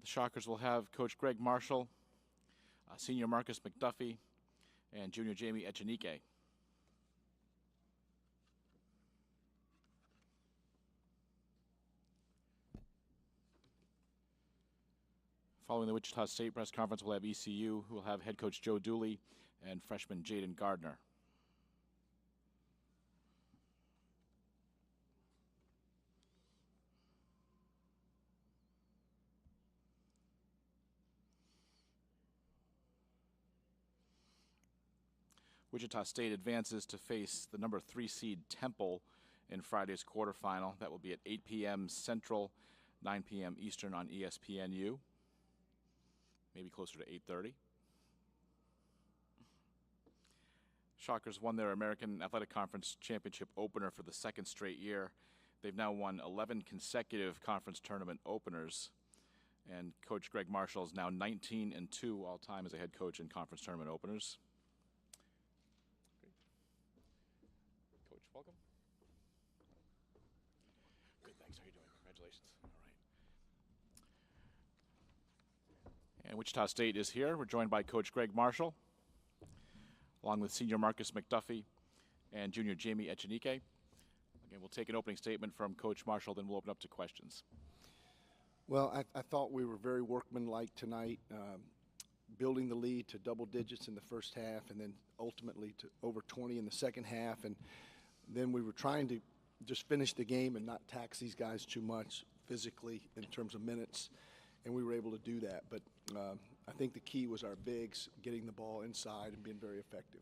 The Shockers will have Coach Greg Marshall, Senior Marcus McDuffie, and Junior Jamie Echenike. Following the Wichita State press conference, we'll have ECU, who will have head coach Joe Dooley and freshman Jaden Gardner. Wichita State advances to face the number 3 seed Temple in Friday's quarterfinal. That will be at 8 p.m. Central, 9 p.m. Eastern on ESPNU. Maybe closer to 8:30. Shockers won their American Athletic Conference Championship opener for the 2nd straight year. They've now won 11 consecutive conference tournament openers. And Coach Greg Marshall is now 19-2 all time as a head coach in conference tournament openers. Coach, welcome. Good, thanks. How are you doing? Congratulations. All right. And Wichita State is here. We're joined by Coach Greg Marshall, along with Senior Marcus McDuffie and Junior Jamie Echenike. Again, we'll take an opening statement from Coach Marshall, then we'll open up to questions. Well, I thought we were very workmanlike tonight, building the lead to double digits in the first half and then ultimately to over 20 in the second half. And then we were trying to just finish the game and not tax these guys too much physically in terms of minutes, and we were able to do that. But I think the key was our bigs getting the ball inside and being very effective.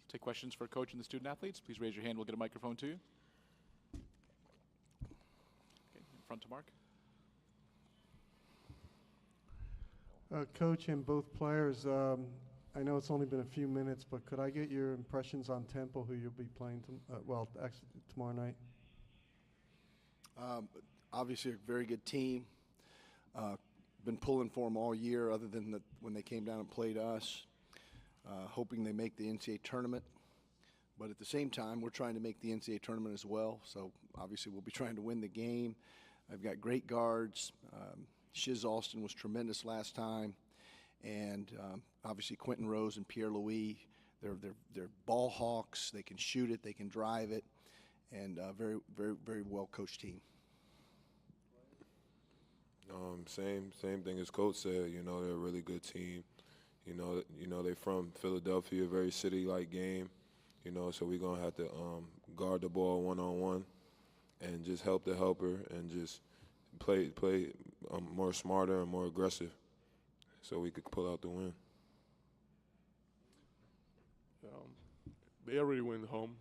Take questions for Coach and the student athletes. Please raise your hand. We'll get a microphone to you. Okay, in front to Mark. Coach and both players, I know it's only been a few minutes, but could I get your impressions on Temple, who you'll be playing actually tomorrow night? Obviously a very good team. Been pulling for them all year other than when they came down and played us. Hoping they make the NCAA tournament. But at the same time, we're trying to make the NCAA tournament as well. So obviously we'll be trying to win the game. I've got great guards. Shiz Alston was tremendous last time. And obviously Quentin Rose and Pierre Louis, they're ball hawks. They can shoot it, they can drive it, and very, very, very well coached team. Same thing as Coach said. You know, they're a really good team. You know they're from Philadelphia, a very city-like game. You know, so we're gonna have to guard the ball one-on-one, and just help the helper, and just play more smarter and more aggressive, so we could pull out the win. They already went home.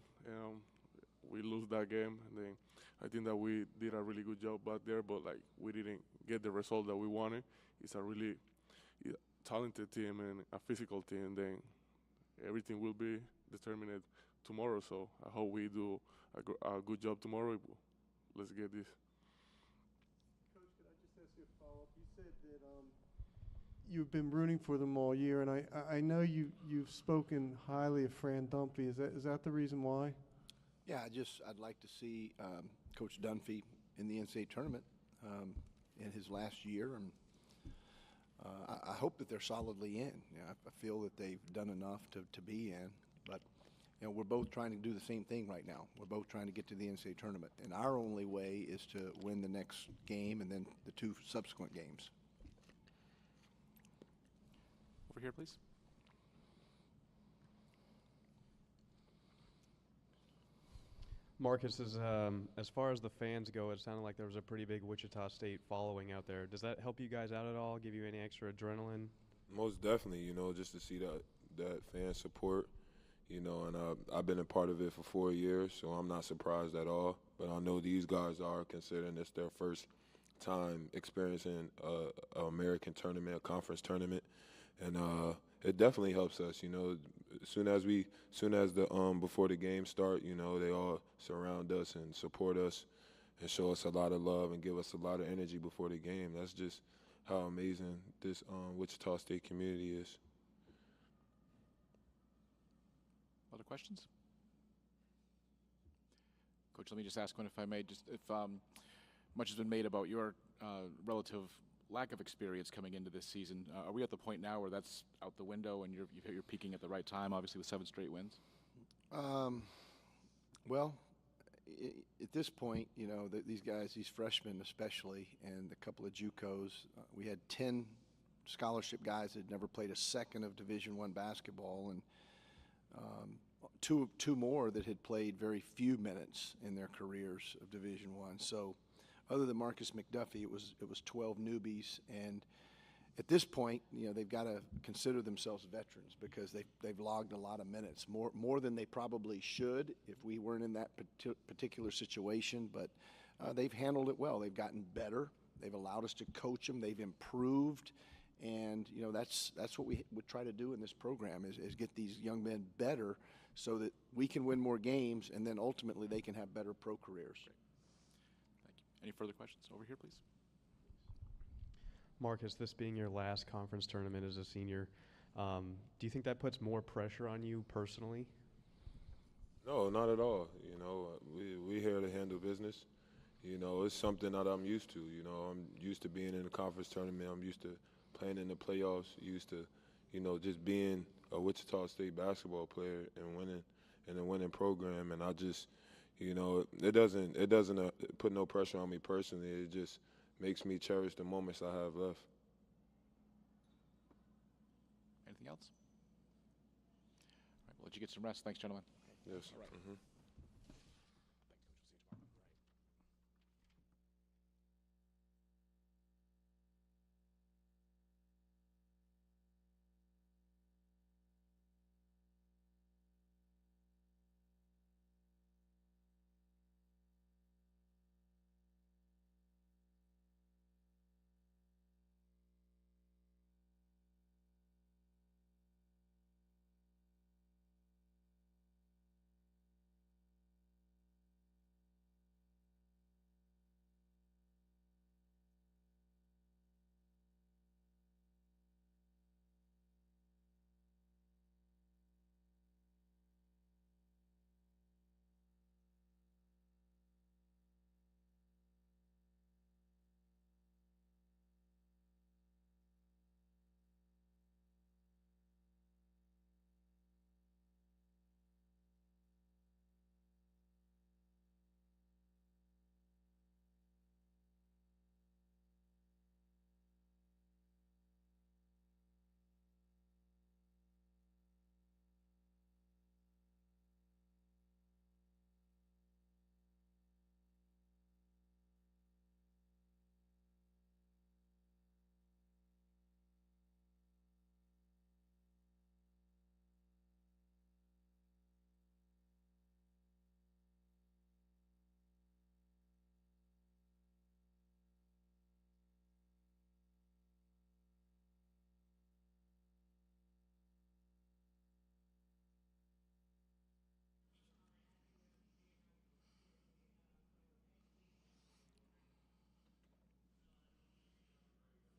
We lose that game, and then I think that we did a really good job back there, but like we didn't get the result that we wanted. It's a really talented team and a physical team. Then everything will be determined tomorrow. So I hope we do a good job tomorrow. Let's get this. Coach, could I just ask you a follow-up? You said that you've been rooting for them all year, and I know you've spoken highly of Fran Dunphy. Is that the reason why? Yeah, I'd like to see Coach Dunphy in the NCAA tournament in his last year, and I hope that they're solidly in. You know, I feel that they've done enough to be in, but you know, we're both trying to do the same thing right now. We're both trying to get to the NCAA tournament, and our only way is to win the next game and then the 2 subsequent games. Over here, please. Marcus, as far as the fans go, it sounded like there was a pretty big Wichita State following out there. Does that help you guys out at all, give you any extra adrenaline? Most definitely, you know, just to see that fan support, you know, and I've been a part of it for 4 years, so I'm not surprised at all. But I know these guys are, considering this their first time experiencing an American tournament, a conference tournament, and it definitely helps us, you know. Soon as before the game start, you know, they all surround us and support us and show us a lot of love and give us a lot of energy before the game. That's just how amazing this Wichita State community is. Other questions? Coach, let me just ask one, if I may. Just if Much has been made about your relative lack of experience coming into this season. Are we at the point now where that's out the window and you're peaking at the right time, obviously with 7 straight wins? Well, at this point, these guys, these freshmen especially, and a couple of JUCOs, we had 10 scholarship guys that had never played a second of Division I basketball, and two more that had played very few minutes in their careers of Division I. So, other than Marcus McDuffie, it was 12 newbies, and at this point, they've got to consider themselves veterans because they've logged a lot of minutes, more than they probably should if we weren't in that particular situation. But they've handled it well. They've gotten better. They've allowed us to coach them. They've improved, and that's what we would try to do in this program is get these young men better so that we can win more games, and then ultimately they can have better pro careers. Great. Thank you. Any further questions? Over here, please. Marcus, this being your last conference tournament as a senior, do you think that puts more pressure on you personally? No, not at all. We here to handle business. It's something that I'm used to. I'm used to being in a conference tournament. I'm used to playing in the playoffs. Used to, just being a Wichita State basketball player and winning in a winning program. And I just, it doesn't put no pressure on me personally. It just makes me cherish the moments I have left. Anything else? All right, we'll let you get some rest. Thanks, gentlemen. Yes. All right. Mm-hmm. Jade, welcome.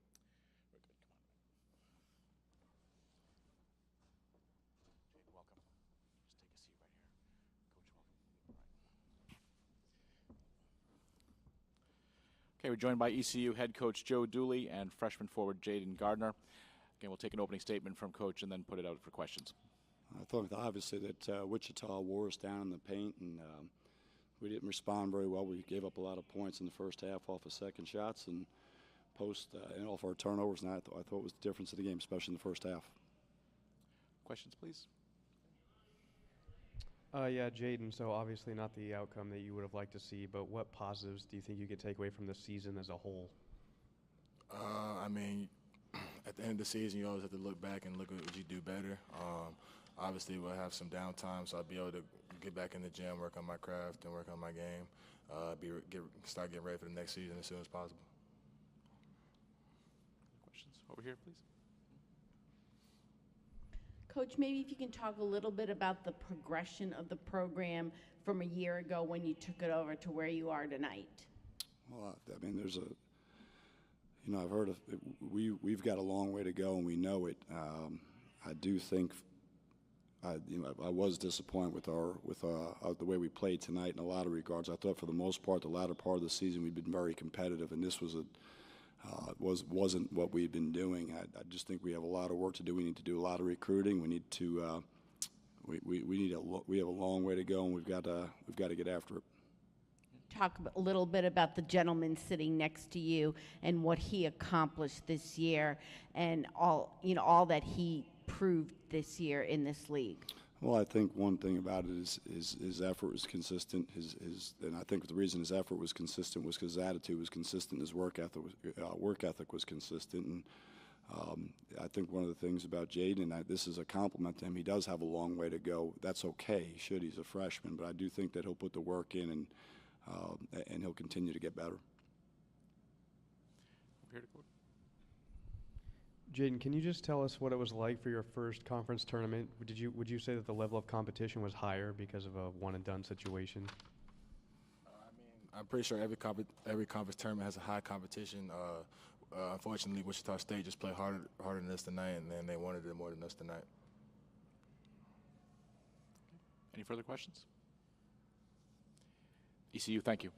Just take a seat right here. Coach, welcome. All right. Okay, we're joined by ECU head coach Joe Dooley and freshman forward Jaden Gardner. Again, we'll take an opening statement from coach and then put it out for questions. I thought obviously that Wichita wore us down in the paint, and we didn't respond very well. We gave up a lot of points in the first half off of second shots and and off our turnovers, and I thought it was the difference of the game, especially in the first half. Questions, please. Yeah, Jaden, so obviously not the outcome that you would have liked to see, but what positives do you think you could take away from the season as a whole? At the end of the season, you always have to look back and look at what you do better. Obviously, we'll have some downtime, so I'll be able to get back in the gym, work on my craft, and work on my game, start getting ready for the next season as soon as possible. Questions? Over here, please. Coach, maybe if you can talk a little bit about the progression of the program from a year ago when you took it over to where you are tonight. Well, I mean, there's a, you know, I've heard of it, we've got a long way to go, and we know it. I do think, I was disappointed with the way we played tonight in a lot of regards. I thought for the most part, the latter part of the season, we've been very competitive, and this wasn't what we've been doing. I just think we have a lot of work to do. We need to do a lot of recruiting. We need to we have a long way to go, and we've got to get after it. Talk a little bit about the gentleman sitting next to you and what he accomplished this year, and all that he proved this year in this league. Well, I think one thing about it is his effort was consistent. And I think the reason his effort was consistent was because his attitude was consistent. His work ethic was consistent. And I think one of the things about Jaden, and this is a compliment to him, he does have a long way to go. That's okay. He should. He's a freshman, but I do think that he'll put the work in, and he'll continue to get better. Jaden, can you just tell us what it was like for your first conference tournament? Would you say that the level of competition was higher because of a one-and-done situation? I'm pretty sure every conference tournament has a high competition. Unfortunately, Wichita State just played harder than us tonight, and then they wanted it more than us tonight. Any further questions? ECU, thank you.